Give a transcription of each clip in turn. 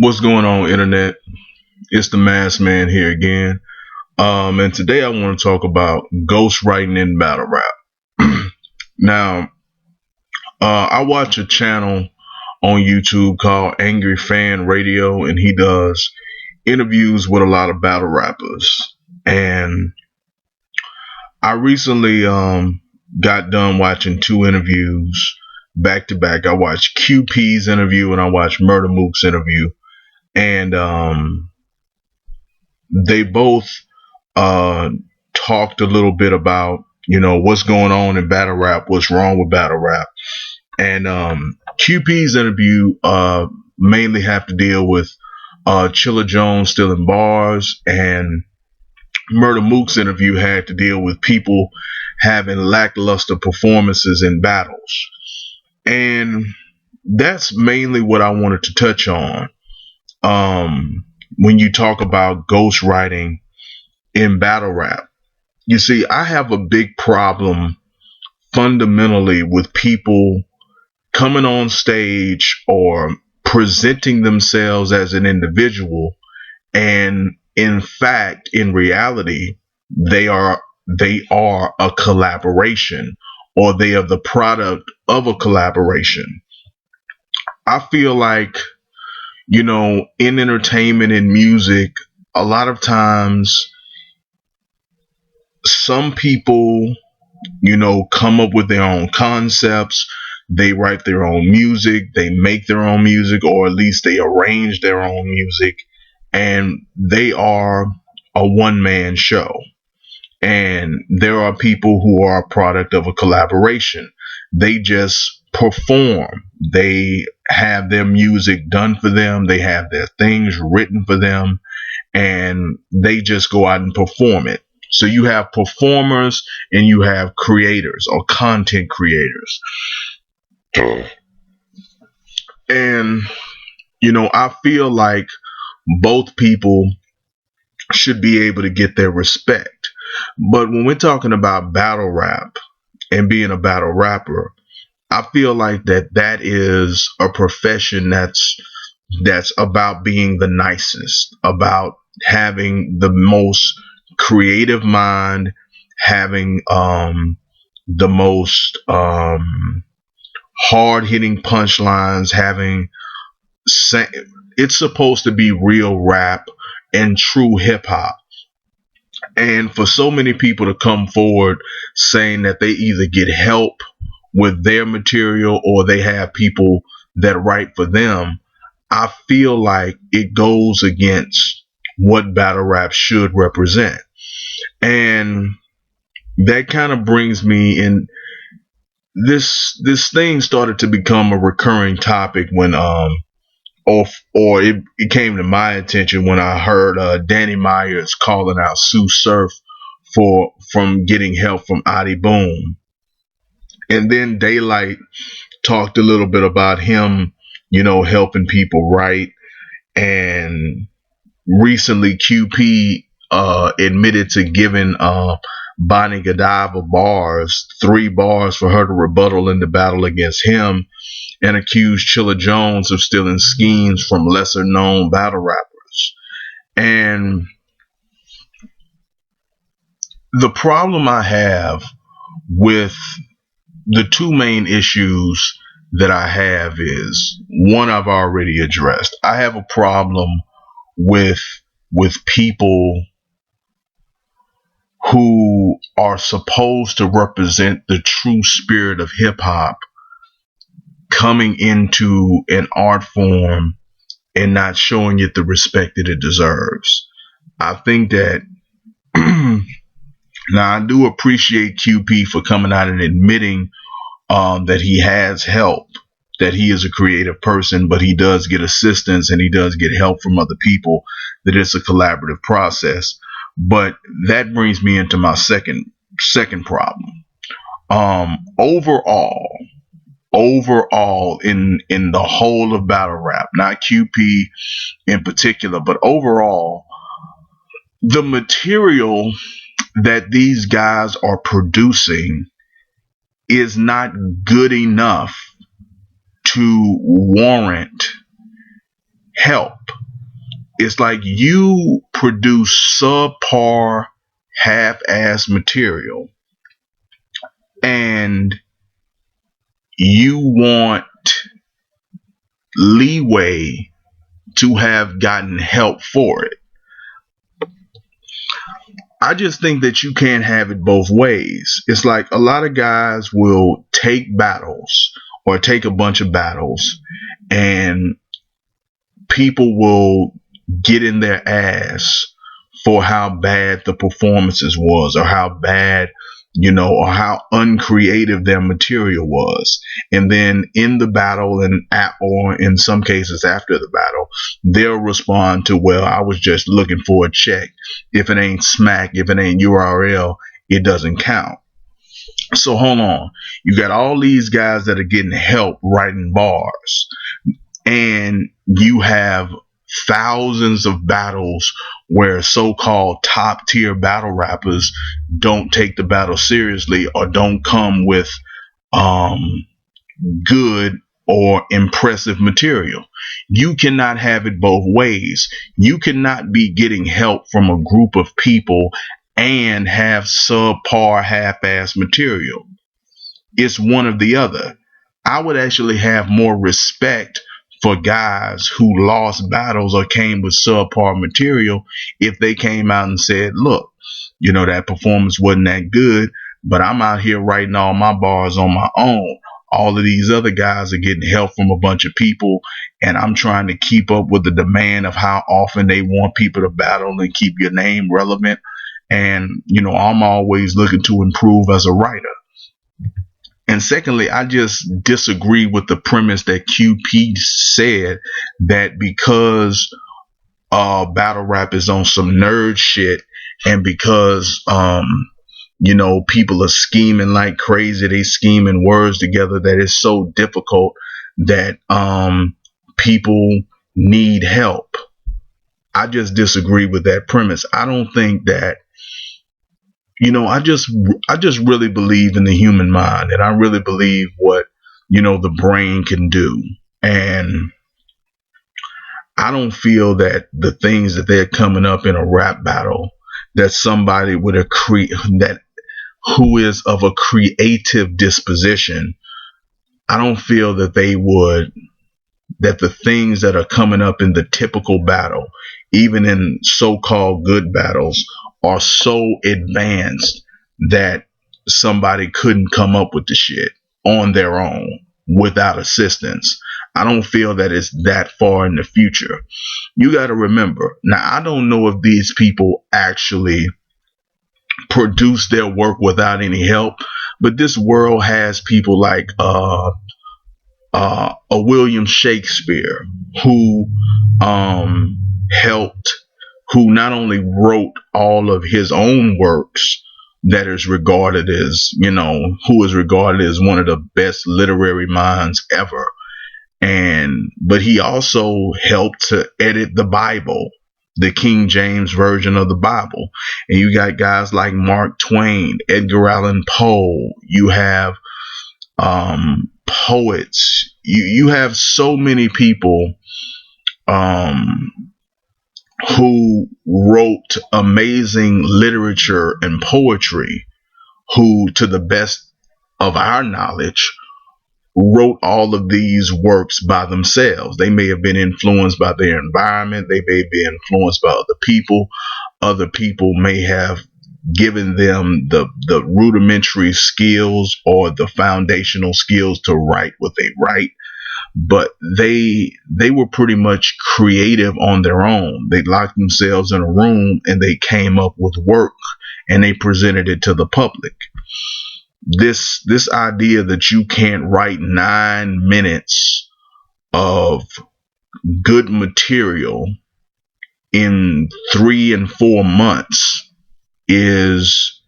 What's going on, internet? It's the Masked Man here again. And today I want to talk about ghostwriting in battle rap. Now, I watch a channel on YouTube called Angry Fan Radio, and he does interviews with a lot of battle rappers. And I recently got done watching two interviews back to back. I watched QP's interview and I watched Murder Mook's interview, and they both uh, talked a little bit about what's going on in battle rap, what's wrong with battle rap, and QP's interview mainly have to deal with Chilla Jones stealing bars, and Murder Mook's interview had to deal with people having lackluster performances in battles, and that's mainly what I wanted to touch on. When you talk about ghostwriting in battle rap, you see, I have a big problem fundamentally with people coming on stage or presenting themselves as an individual, and in fact, in reality, they are a collaboration, or they are the product of a collaboration. I feel like, in entertainment and music, a lot of times some people, come up with their own concepts. They write their own music, they make their own music, or at least they arrange their own music, and they are a one-man show. And there are people who are a product of a collaboration. They just perform. They have their music done for them. They have their things written for them, and they just go out and perform it. So you have performers and you have creators or content creators. And, I feel like both people should be able to get their respect. But when we're talking about battle rap and being a battle rapper, I feel like that is a profession that's about being the nicest, about having the most creative mind, having the most hard-hitting punchlines, it's supposed to be real rap and true hip-hop. And for so many people to come forward saying that they either get help with their material or they have people that write for them, I feel like it goes against what battle rap should represent. And that kind of brings me in. This thing started to become a recurring topic when or it came to my attention when I heard Danny Myers calling out Sue Surf from getting help from Adi Boom. And then Daylight talked a little bit about him, helping people write. And recently QP admitted to giving Bonnie Godiva bars, 3 bars for her to rebuttal in the battle against him, and accused Chilla Jones of stealing schemes from lesser known battle rappers. And the problem I have with the two main issues that I have is, one I've already addressed. I have a problem with people who are supposed to represent the true spirit of hip hop coming into an art form and not showing it the respect that it deserves. I think that now I do appreciate QP for coming out and admitting that he has help, that he is a creative person, but he does get assistance and he does get help from other people, that it's a collaborative process. But that brings me into my second problem. Overall in the whole of battle rap, not QP in particular, but overall, the material that these guys are producing is not good enough to warrant help. it's like you produce subpar, half-ass material, and you want leeway to have gotten help for it. I just think that you can't have it both ways. It's like a lot of guys will take battles or take a bunch of battles, and people will get in their ass for how bad the performances was, or how bad, or how uncreative their material was. And then in the battle, or in some cases after the battle, they'll respond to, well, I was just looking for a check. If it ain't smack, if it ain't URL, it doesn't count. So hold on. You got all these guys that are getting help writing bars, and you have thousands of battles where so-called top tier battle rappers don't take the battle seriously, or don't come with good or impressive material. You cannot have it both ways. You cannot be getting help from a group of people and have subpar, half-ass material. It's one or the other. I would actually have more respect for guys who lost battles or came with subpar material if they came out and said, look, that performance wasn't that good, but I'm out here writing all my bars on my own. All of these other guys are getting help from a bunch of people, and I'm trying to keep up with the demand of how often they want people to battle and keep your name relevant. And, I'm always looking to improve as a writer. And secondly, I just disagree with the premise that QP said that because battle rap is on some nerd shit, and because people are scheming like crazy, they scheming words together, that it's so difficult that people need help. I just disagree with that premise. I don't think that, I just really believe in the human mind, and I really believe what, the brain can do. And I don't feel that the things that they're coming up in a rap battle, that somebody with who is of a creative disposition, I don't feel that that the things that are coming up in the typical battle, even in so-called good battles, are so advanced that somebody couldn't come up with the shit on their own without assistance. I don't feel that it's that far in the future. You got to remember, now I don't know if these people actually produce their work without any help, but this world has people like a William Shakespeare, who helped, who not only wrote all of his own works, that is regarded as, who is regarded as one of the best literary minds ever, but he also helped to edit the Bible, the King James version of the Bible. And you got guys like Mark Twain, Edgar Allan Poe. You have poets. You have so many people who wrote amazing literature and poetry, who, to the best of our knowledge, wrote all of these works by themselves. They may have been influenced by their environment. They may be influenced by other people. Other people may have given them the rudimentary skills or the foundational skills to write what they write. But they were pretty much creative on their own. They locked themselves in a room and they came up with work, and they presented it to the public. This idea that you can't write 9 minutes of good material in 3 and 4 months it's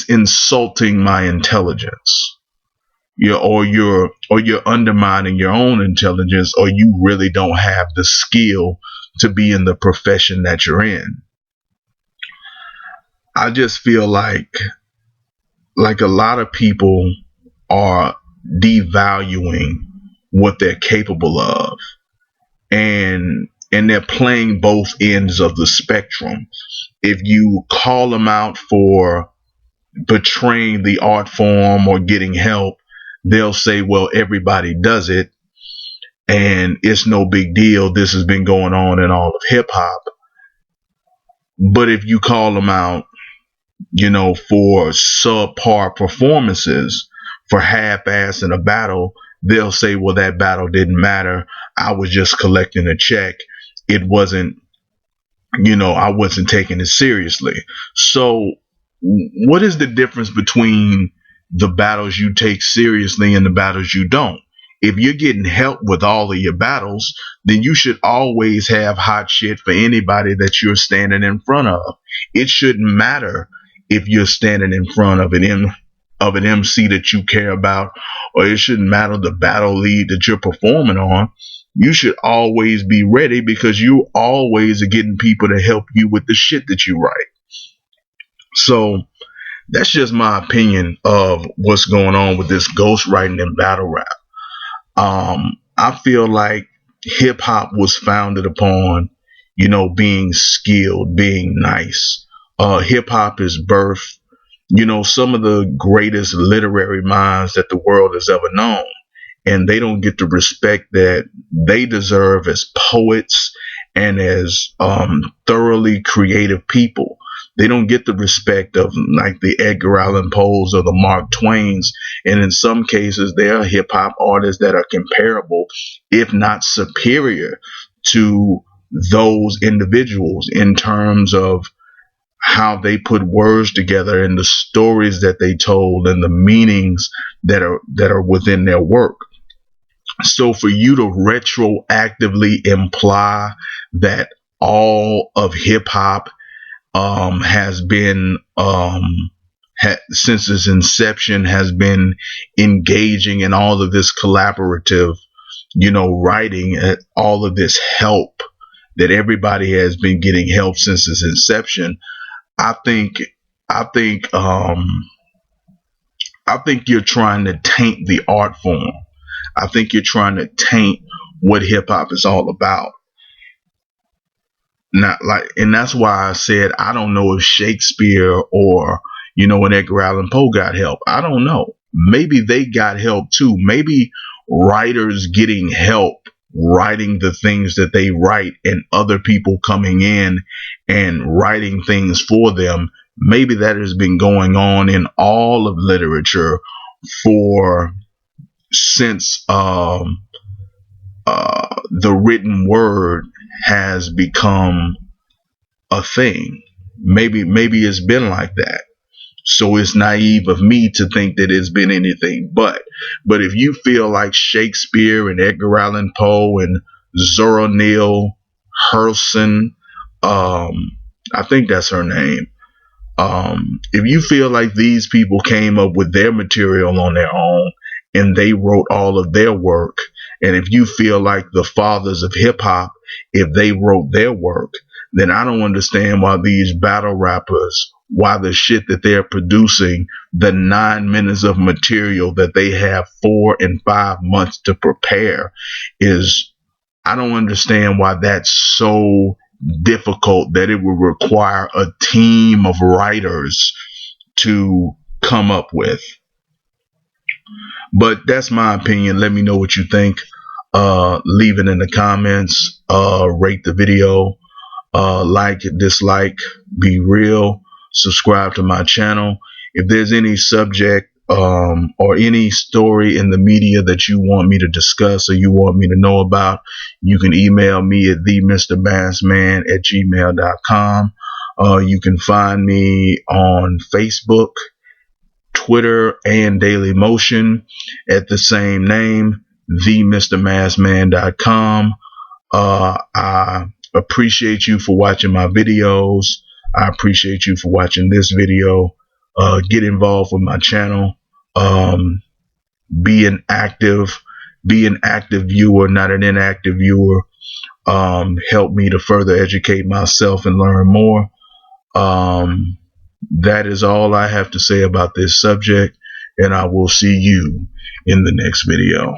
insulting my intelligence. You're undermining your own intelligence, or you really don't have the skill to be in the profession that you're in. I just feel like a lot of people are devaluing what they're capable of. And and they're playing both ends of the spectrum. If you call them out for betraying the art form or getting help, they'll say, well, everybody does it and it's no big deal. This has been going on in all of hip hop. But if you call them out, for subpar performances, for half-ass in a battle, they'll say, well, that battle didn't matter. I was just collecting a check. It wasn't, I wasn't taking it seriously. So what is the difference between the battles you take seriously and the battles you don't? If you're getting help with all of your battles, then you should always have hot shit for anybody that you're standing in front of. It shouldn't matter if you're standing in front of an MC that you care about, or it shouldn't matter the battle lead that you're performing on. You should always be ready because you always are getting people to help you with the shit that you write. So that's just my opinion of what's going on with this ghostwriting and battle rap. I feel like hip hop was founded upon, being skilled, being nice. Hip hop is birthed, some of the greatest literary minds that the world has ever known. And they don't get the respect that they deserve as poets and as thoroughly creative people. They don't get the respect of like the Edgar Allan Poes or the Mark Twains. And in some cases, there are hip hop artists that are comparable, if not superior, to those individuals in terms of how they put words together and the stories that they told and the meanings that are within their work. So for you to retroactively imply that all of hip hop has been since its inception has been engaging in all of this collaborative, writing, all of this help, that everybody has been getting help since its inception. I think you're trying to taint the art form. I think you're trying to taint what hip hop is all about. And that's why I said I don't know if Shakespeare or when Edgar Allan Poe got help. I don't know. Maybe they got help too. Maybe writers getting help writing the things that they write and other people coming in and writing things for them. Maybe that has been going on in all of literature since the written word has become a thing. Maybe it's been like that. So it's naive of me to think that it's been anything but. But if you feel like Shakespeare and Edgar Allan Poe and Zora Neale Hurston, I think that's her name. If you feel like these people came up with their material on their own and they wrote all of their work, and if you feel like the fathers of hip hop, if they wrote their work, then I don't understand why these battle rappers, why the shit that they're producing, the 9 minutes of material that they have 4 and 5 months to prepare I don't understand why that's so difficult that it would require a team of writers to come up with. But that's my opinion. Let me know what you think. Leave it in the comments. Rate the video. Like, dislike, be real. Subscribe to my channel. If there's any subject or any story in the media that you want me to discuss or you want me to know about, you can email me at themrbassman@gmail.com. You can find me on Facebook, Twitter, and Daily Motion at the same name, themrmassman.com. I appreciate you for watching my videos. I appreciate you for watching this video. Get involved with my channel. Be an active viewer, not an inactive viewer. Help me to further educate myself and learn more. That is all I have to say about this subject, and I will see you in the next video.